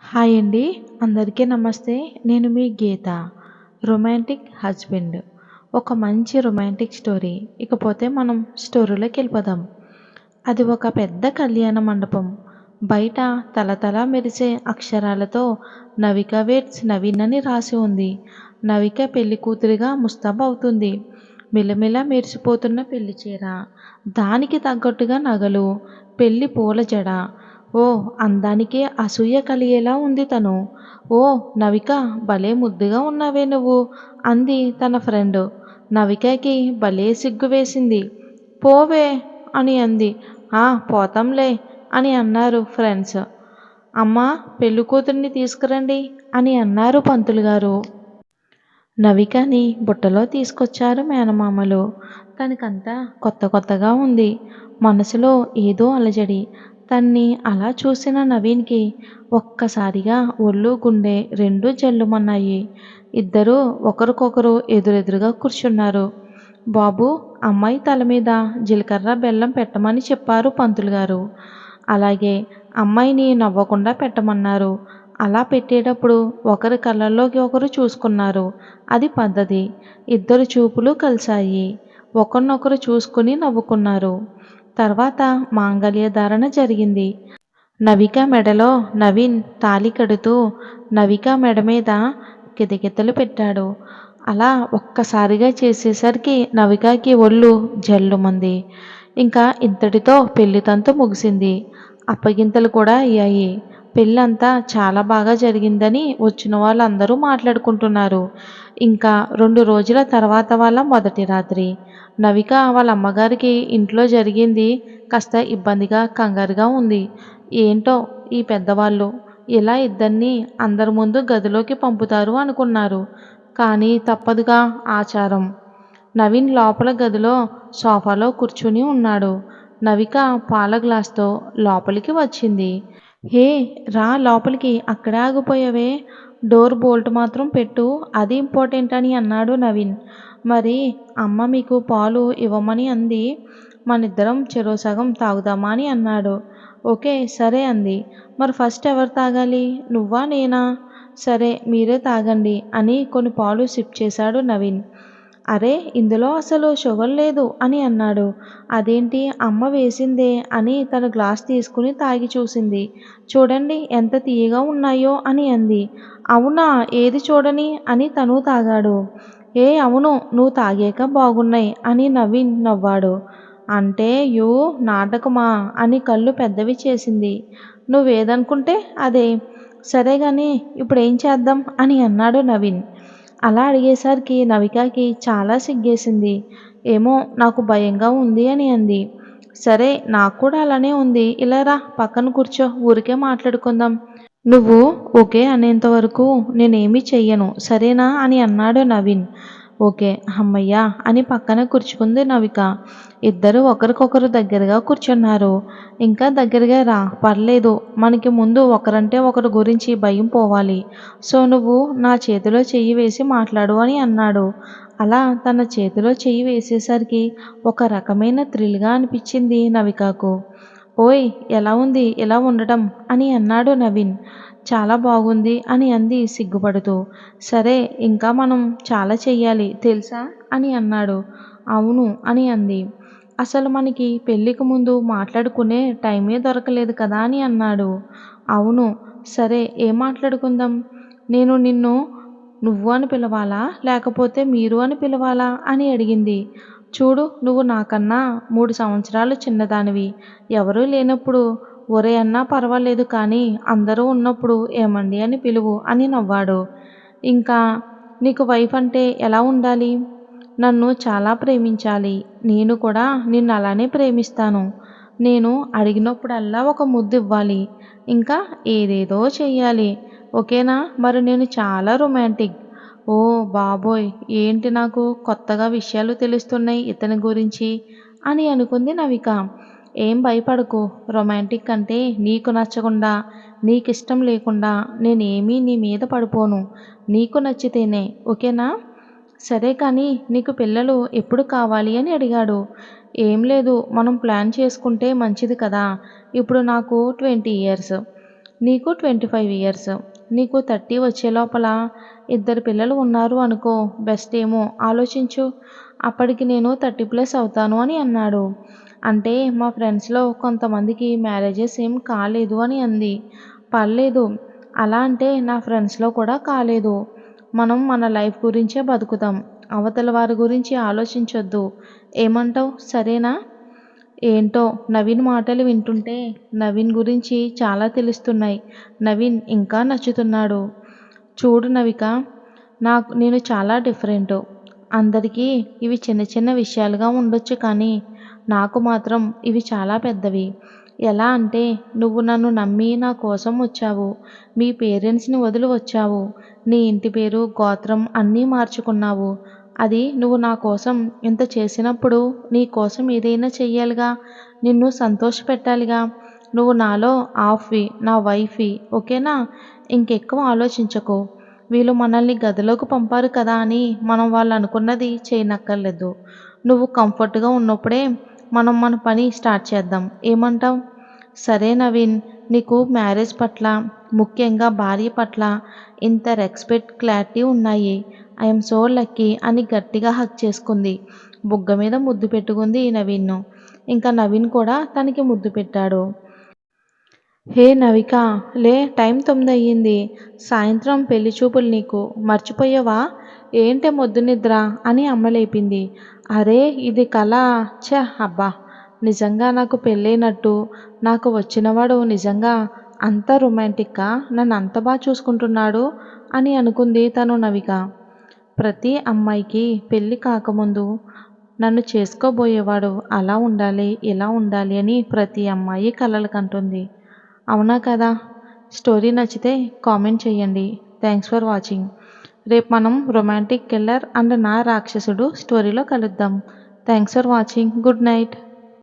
Hi అండి. అందరికీ నమస్తే. నేను మీ గీత. Romantic husband. ఒక మంచి రొమాంటిక్ స్టోరీ. ఇకపోతే మనం స్టోరీలోకెళ్ళిపోదాం. అది ఒక పెద్ద కళ్యాణ మండపం. బయట తళతళ మెరిసే అక్షరాలతో నవిక వెడ్స్ నవీన్ అని రాసి ఉంది. నవిక పెళ్లి కూతురిగా ముస్తాబవుతుంది. మిలమిల మెరిసిపోతున్న పెళ్లి చీర, దానికి తగ్గట్టుగా నగలు, పెళ్లి పూల జడ. ఓ అందానికే అసూయ కలిగేలా ఉంది తను. ఓ నవిక, భలే ముద్దుగా ఉన్నావే నువ్వు అంది తన ఫ్రెండ్. నవికకి భలే సిగ్గు వేసింది. పోవే అని అంది. పోతాంలే అని అన్నారు ఫ్రెండ్స్. అమ్మా, పెళ్లి కూతుర్ని తీసుకురండి అని అన్నారు పంతులుగారు. నవికని బుట్టలో తీసుకొచ్చారు మేనమామలు. తనకంతా కొత్త కొత్తగా ఉంది. మనసులో ఏదో అలజడి. తన్ని అలా చూసిన నవీన్కి ఒక్కసారిగా ఒళ్ళు గుండె రెండూ జల్లుమన్నాయి. ఇద్దరూ ఒకరికొకరు ఎదురెదురుగా కూర్చున్నారు. బాబు, అమ్మాయి తల మీద జీలకర్ర బెల్లం పెట్టమని చెప్పారు పంతులుగారు. అలాగే అమ్మాయిని నవ్వకుండా పెట్టమన్నారు. అలా పెట్టేటప్పుడు ఒకరి కళ్ళల్లోకి ఒకరు చూసుకున్నారు. అది పద్ధతి. ఇద్దరు చూపులు కలిశాయి. ఒకరినొకరు చూసుకుని నవ్వుకున్నారు. తర్వాత మాంగళ్య ధారణ జరిగింది. నవిక మెడలో నవీన్ తాళి కడుతూ నవిక మెడ మీద కితకితలు పెట్టాడు. అలా ఒక్కసారిగా చేసేసరికి నవికకి ఒళ్ళు జల్లుమంది. ఇంకా ఇంతటితో పెళ్లి తంతు ముగిసింది. అప్పగింతలు కూడా అయ్యాయి. పెళ్ళంతా చాలా బాగా జరిగిందని వచ్చిన వాళ్ళందరూ మాట్లాడుకుంటున్నారు. ఇంకా 2 రోజుల తర్వాత వాళ్ళ మొదటి రాత్రి. నవిక వాళ్ళ అమ్మగారికి ఇంట్లో జరిగింది కాస్త ఇబ్బందిగా, కంగారుగా ఉంది. ఏంటో ఈ పెద్దవాళ్ళు ఇలా ఇద్దరిని అందరి ముందు గదిలోకి పంపుతారు అనుకున్నారు. కానీ తప్పదుగా, ఆచారం. నవీన్ లోపల గదిలో సోఫాలో కూర్చుని ఉన్నాడు. నవిక పాల గ్లాస్తో లోపలికి వచ్చింది. హే, రా లోపలికి, అక్కడే ఆగిపోయావే, డోర్ బోల్ట్ మాత్రం పెట్టు, అది ఇంపార్టెంట్ అని అన్నాడు నవీన్. మరి అమ్మ మీకు పాలు ఇవ్వమని అంది. మనిద్దరం చెరో సగం తాగుదామా అని అన్నాడు. ఓకే సరే అంది. మరి ఫస్ట్ ఎవరు తాగాలి, నువ్వా నేనా? సరే మీరే తాగండి అని కొన్ని పాలు సిప్ చేశాడు నవీన్. అరే, ఇందులో అసలు షుగర్ లేదు అని అన్నాడు. అదేంటి, అమ్మ వేసిందే అని తన గ్లాస్ తీసుకుని తాగి చూసింది. చూడండి ఎంత తీయగా ఉన్నాయో అని అంది. అవునా, ఏది చూడని అని తను తాగాడు. అవును, నువ్వు తాగాక బాగున్నాయి అని నవీన్ నవ్వాడు. అంటే యూ నాటకమా అని కళ్ళు పెద్దవి చేసింది. నువ్వేదనుకుంటే అదే. సరే గాని ఇప్పుడు ఏం చేద్దాం అని అన్నాడు నవీన్. అలా అడిగేసరికి నవికకి చాలా సిగ్గేసింది. ఏమో, నాకు భయంగా ఉంది అని అంది. సరే, నాకు కూడా అలానే ఉంది. ఇలా రా, పక్కన కూర్చో, ఊరికే మాట్లాడుకుందాం. నువ్వు ఓకే అనేంత వరకు నేనేమీ చెయ్యను, సరేనా అని అన్నాడు నవీన్. ఓకే, హమ్మయ్యా అని పక్కన కూర్చుకుంది నవిక. ఇద్దరు ఒకరికొకరు దగ్గరగా కూర్చున్నారు. ఇంకా దగ్గరగా రా, పర్లేదు, మనకి ముందు ఒకరంటే ఒకరి గురించి భయం పోవాలి. సో నువ్వు నా చేతిలో చెయ్యి వేసి మాట్లాడు అని అన్నాడు. అలా తన చేతిలో చెయ్యి వేసేసరికి ఒక రకమైన థ్రిల్గా అనిపించింది నవికకు. ఓయ్, ఎలా ఉంది ఇలా ఉండటం అని అన్నాడు నవీన్. చాలా బాగుంది అని అంది సిగ్గుపడుతూ. సరే, ఇంకా మనం చాలా చెయ్యాలి తెలుసా అని అన్నాడు. అవును అని అంది. అసలు మనకి పెళ్ళికి ముందు మాట్లాడుకునే టైమే దొరకలేదు కదా అని అన్నాడు. అవును. సరే, ఏం మాట్లాడుకుందాం? నేను నిన్ను నువ్వు అని పిలవాలా, లేకపోతే మీరు అని పిలవాలా అని అడిగింది. చూడు, నువ్వు నాకన్నా 3 సంవత్సరాలు చిన్నదానివి. ఎవరూ లేనప్పుడు ఒరే అన్నా పర్వాలేదు, కానీ అందరూ ఉన్నప్పుడు ఏమండి అని పిలువు అని నవ్వాడు. ఇంకా నీకు వైఫ్ అంటే ఎలా ఉండాలి? నన్ను చాలా ప్రేమించాలి. నేను కూడా నిన్ను అలానే ప్రేమిస్తాను. నేను అడిగినప్పుడల్లా ఒక ముద్దు ఇవ్వాలి. ఇంకా ఏదేదో చెయ్యాలి. ఓకేనా? మరి నేను చాలా రొమాంటిక్. ఓ బాబోయ్, ఏంటి నాకు కొత్తగా విషయాలు తెలుస్తున్నాయి ఇతని గురించి అని అనుకుంది నవిక. ఏం భయపడకు. రొమాంటిక్ అంటే నీకు నచ్చకుండా, నీకిష్టం లేకుండా నేనేమీ నీ మీద పడిపోను. నీకు నచ్చితేనే, ఓకేనా? సరే కానీ నీకు పిల్లలు ఎప్పుడు కావాలి అని అడిగాడు. ఏం లేదు, మనం ప్లాన్ చేసుకుంటే మంచిది కదా. ఇప్పుడు నాకు 20 ఇయర్స్. నీకు 25 ఇయర్స్. నీకు 30 వచ్చే లోపల ఇద్దరు పిల్లలు ఉన్నారు అనుకో, బెస్ట్ ఏమో ఆలోచించు. అప్పటికి నేను 30+ అవుతాను అని అన్నాడు. అంటే మా ఫ్రెండ్స్‌లో కొంతమందికి మ్యారేజెస్ ఏం కాలేదు అని అంది. పర్లేదు, అలా అంటే నా ఫ్రెండ్స్‌లో కూడా కాలేదు. మనం మన లైఫ్ గురించే బతుకుదాం. అవతల వారి గురించి ఆలోచించొద్దు. ఏమంటావు, సరేనా? ఏంటో నవీన్ మాటలు వింటుంటే నవీన్ గురించి చాలా తెలుస్తున్నాయి. నవీన్ ఇంకా నచ్చుతున్నాడు. చూడు నవిక, నేను చాలా డిఫరెంట్. అందరికీ ఇవి చిన్న చిన్న విషయాలుగా ఉండొచ్చు కానీ నాకు మాత్రం ఇవి చాలా పెద్దవి. ఎలా అంటే నువ్వు నన్ను నమ్మి నా కోసం వచ్చావు. మీ పేరెంట్స్‌ని వదిలి వచ్చావు. నీ ఇంటి పేరు, గోత్రం అన్నీ మార్చుకున్నావు. అది నువ్వు నా కోసం ఇంత చేసినప్పుడు నీ కోసం ఏదైనా చెయ్యాలిగా. నిన్ను సంతోషపెట్టాలిగా. నువ్వు నాలో హాఫ్‌వి, నా వైఫ్‌వి. ఓకేనా? ఇంకెక్కువ ఆలోచించకు. వీళ్ళు మనల్ని గదిలోకి పంపారు కదా అని మనం వాళ్ళు అనుకున్నది చేయనక్కర్లేదు. నువ్వు కంఫర్ట్‌గా ఉన్నప్పుడే మనం మన పని స్టార్ట్ చేద్దాం. ఏమంటావ్? సరే నవీన్, నీకు మ్యారేజ్ పట్ల, ముఖ్యంగా భార్య పట్ల ఇంత రెస్పెక్ట్, క్లారిటీ ఉన్నాయి. ఐఎమ్ సో లక్కీ అని గట్టిగా హగ్ చేసుకుంది. బుగ్గ మీద ముద్దు పెట్టుకుంది నవీన్‌ను. ఇంకా నవీన్ కూడా తనకి ముద్దు పెట్టాడు. హే నవిక, లే, టైం 9 అయ్యింది. సాయంత్రం పెళ్లి చూపులు నీకు, మర్చిపోయావా? ఏంటే మొద్దు నిద్ర అని అమ్మ లేపింది. అరే ఇది కళ. ఛ అబ్బా, నిజంగా నాకు పెళ్ళైనట్టు, నాకు వచ్చినవాడు నిజంగా అంత రొమాంటిక్గా నన్ను అంత బాగా చూసుకుంటున్నాడు అని అనుకుంది తను నవిక. ప్రతి అమ్మాయికి పెళ్ళి కాకముందు నన్ను చేసుకోబోయేవాడు అలా ఉండాలి, ఇలా ఉండాలి అని ప్రతి అమ్మాయి కలలు కంటుంది. అవునా కదా? స్టోరీ నచ్చితే కామెంట్ చేయండి. Thanks for watching. రేపు మనం రొమాంటిక్ కిల్లర్ అండ్ నా రాక్షసుడు స్టోరీలో కలుద్దాం. Thanks for watching. Good night.